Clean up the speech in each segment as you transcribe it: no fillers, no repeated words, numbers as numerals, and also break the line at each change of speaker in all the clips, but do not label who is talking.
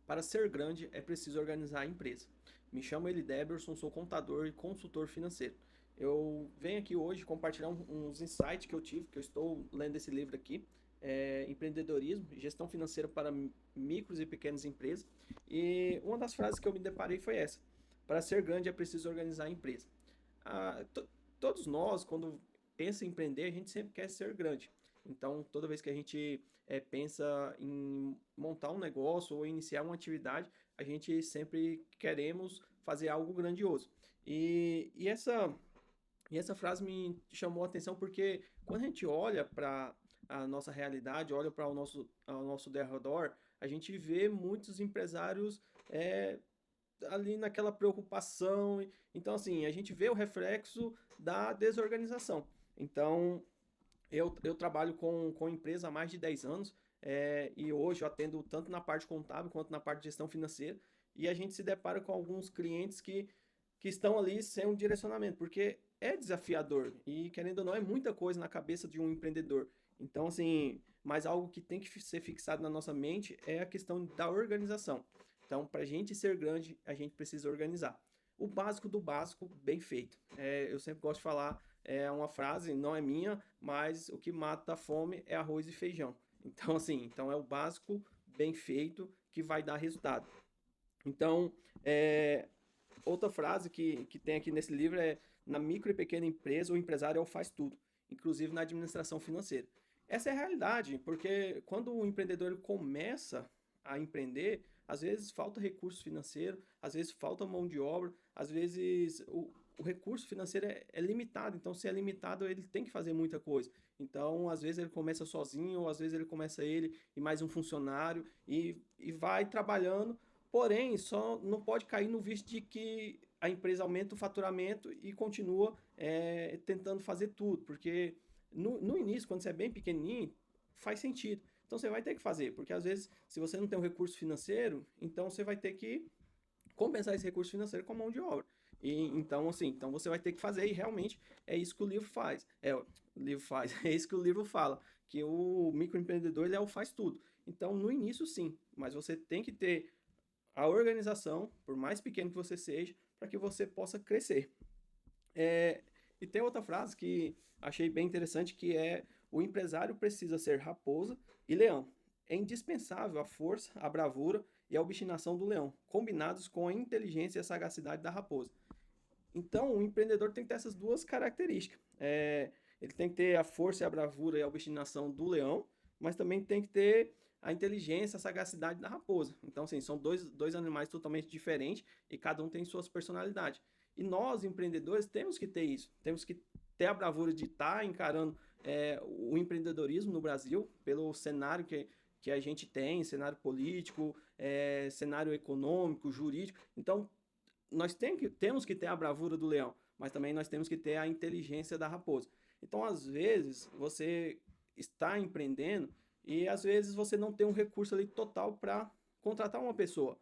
Para ser grande, é preciso organizar a empresa. Me chamo Eli Deberson, sou contador e consultor financeiro. Eu venho aqui hoje compartilhar uns insights que eu tive, que eu estou lendo esse livro aqui, Empreendedorismo e Gestão Financeira para Micros e Pequenas Empresas. E uma das frases que eu me deparei foi essa: para ser grande é preciso organizar a empresa. Ah, todos nós, quando pensa em empreender, a gente sempre quer ser grande. Então, toda vez que a gente pensa em montar um negócio ou iniciar uma atividade, a gente sempre queremos fazer algo grandioso. E essa frase me chamou a atenção porque quando a gente olha para a nossa realidade, olha para ao nosso derredor, a gente vê muitos empresários é, ali naquela preocupação. Então, assim, a gente vê o reflexo da desorganização. Então, eu trabalho com empresa há mais de 10 anos, e hoje eu atendo tanto na parte contábil quanto na parte de gestão financeira, e a gente se depara com alguns clientes que estão ali sem um direcionamento, porque é desafiador e, querendo ou não, é muita coisa na cabeça de um empreendedor. Então, assim, mas algo que tem que ser fixado na nossa mente é a questão da organização. Então, para a gente ser grande, a gente precisa organizar. O básico do básico, bem feito. Eu sempre gosto de falar, é uma frase, não é minha, mas o que mata a fome é arroz e feijão. Então, assim, então é o básico bem feito que vai dar resultado. Então, outra frase que tem aqui nesse livro é: na micro e pequena empresa, o empresário é o faz tudo, inclusive na administração financeira. Essa é a realidade, porque quando o empreendedor começa a empreender, às vezes falta recurso financeiro, às vezes falta mão de obra, às vezes o recurso financeiro é limitado. Então, se é limitado, ele tem que fazer muita coisa. Então, às vezes ele começa sozinho, ou às vezes ele começa ele e mais um funcionário e vai trabalhando. Porém, só não pode cair no vício de que a empresa aumenta o faturamento e continua tentando fazer tudo, porque no início, quando você é bem pequenininho, faz sentido. Então você vai ter que fazer, porque às vezes, se você não tem um recurso financeiro, então você vai ter que compensar esse recurso financeiro com mão de obra. Então, assim, então você vai ter que fazer, e realmente é isso que o livro faz. O livro faz, é isso que o livro fala, que o microempreendedor ele é o faz tudo. Então, no início, sim, mas você tem que ter a organização, por mais pequeno que você seja, para que você possa crescer. E tem outra frase que achei bem interessante, que é: o empresário precisa ser raposa e leão. É indispensável a força, a bravura e a obstinação do leão, combinados com a inteligência e a sagacidade da raposa. Então, o empreendedor tem que ter essas duas características. Ele tem que ter a força e a bravura e a obstinação do leão, mas também tem que ter a inteligência, a sagacidade da raposa. Então, assim, são dois animais totalmente diferentes e cada um tem suas personalidades. E nós, empreendedores, temos que ter isso. Temos que ter a bravura de estar encarando o empreendedorismo no Brasil, pelo cenário que a gente tem, cenário político, cenário econômico, jurídico. Então, temos que ter a bravura do leão, mas também nós temos que ter a inteligência da raposa. Então, às vezes, você está empreendendo e às vezes você não tem um recurso ali total para contratar uma pessoa.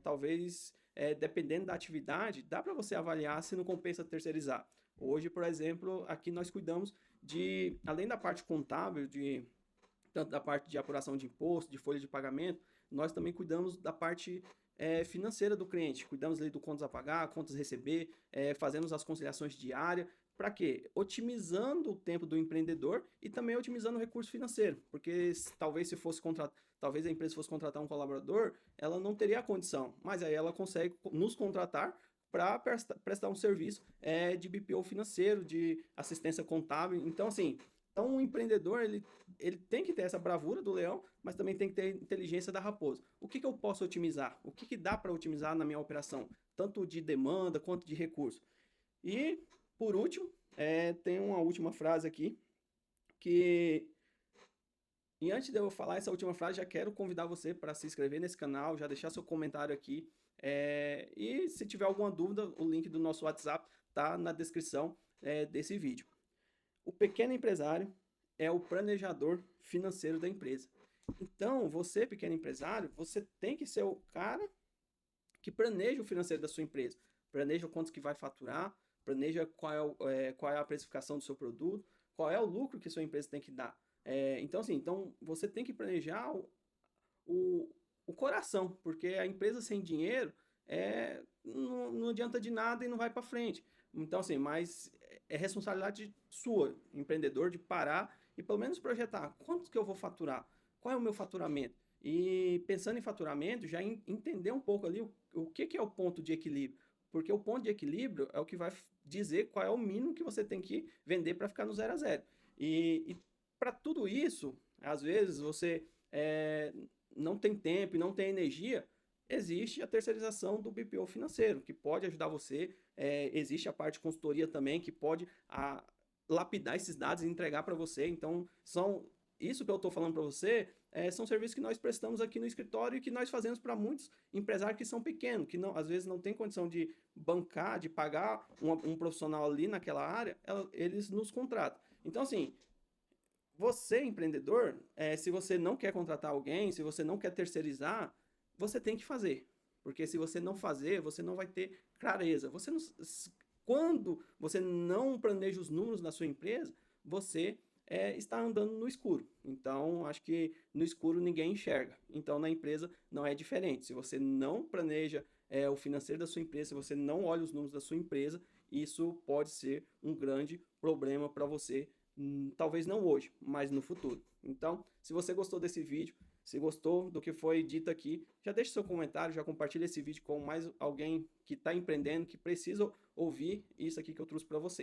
Talvez, dependendo da atividade, dá para você avaliar se não compensa terceirizar. Hoje, por exemplo, aqui nós cuidamos de, além da parte contábil, tanto da parte de apuração de imposto, de folha de pagamento, nós também cuidamos da parte financeira do cliente. Cuidamos ali do contas a pagar, contas a receber, fazemos as conciliações diárias. Para quê? Otimizando o tempo do empreendedor e também otimizando o recurso financeiro. Porque talvez se fosse talvez a empresa fosse contratar um colaborador, ela não teria a condição. Mas aí ela consegue nos contratar para prestar um serviço de BPO financeiro, de assistência contábil. Então, assim, então, o empreendedor, ele tem que ter essa bravura do leão, mas também tem que ter a inteligência da raposa. O que eu posso otimizar? O que dá para otimizar na minha operação? Tanto de demanda quanto de recurso. E, por último, tem uma última frase aqui, que... E antes de eu falar essa última frase, já quero convidar você para se inscrever nesse canal, já deixar seu comentário aqui. E se tiver alguma dúvida, o link do nosso WhatsApp tá na descrição desse vídeo. O pequeno empresário é o planejador financeiro da empresa. Então, você, pequeno empresário, você tem que ser o cara que planeja o financeiro da sua empresa. Planeja quanto que vai faturar, planeja qual é a precificação do seu produto, qual é o lucro que sua empresa tem que dar. Então, assim, então você tem que planejar o, o coração, porque a empresa sem dinheiro não adianta de nada e não vai para frente. Então, assim, mas é responsabilidade sua, empreendedor, de parar e pelo menos projetar quanto que eu vou faturar, qual é o meu faturamento. E pensando em faturamento, já entender um pouco ali o que é o ponto de equilíbrio. Porque o ponto de equilíbrio é o que vai dizer qual é o mínimo que você tem que vender para ficar no zero a zero. E para tudo isso, às vezes você não tem tempo e não tem energia, existe a terceirização do BPO financeiro, que pode ajudar você. Existe a parte de consultoria também, que pode lapidar esses dados e entregar para você. Então, isso que eu estou falando para você são serviços que nós prestamos aqui no escritório e que nós fazemos para muitos empresários que são pequenos, que não, às vezes não tem condição de bancar, de pagar um profissional ali naquela área, eles nos contratam. Então, assim, você, empreendedor, se você não quer contratar alguém, se você não quer terceirizar, você tem que fazer. Porque se você não fazer, você não vai ter clareza. Quando você não planeja os números da sua empresa, você está andando no escuro. Então, acho que no escuro ninguém enxerga. Então, na empresa não é diferente. Se você não planeja o financeiro da sua empresa, se você não olha os números da sua empresa, isso pode ser um grande problema para você. Talvez não hoje, mas no futuro. Então, se você gostou desse vídeo, se gostou do que foi dito aqui, já deixe seu comentário, já compartilhe esse vídeo com mais alguém que está empreendendo, que precisa ouvir isso aqui que eu trouxe para você.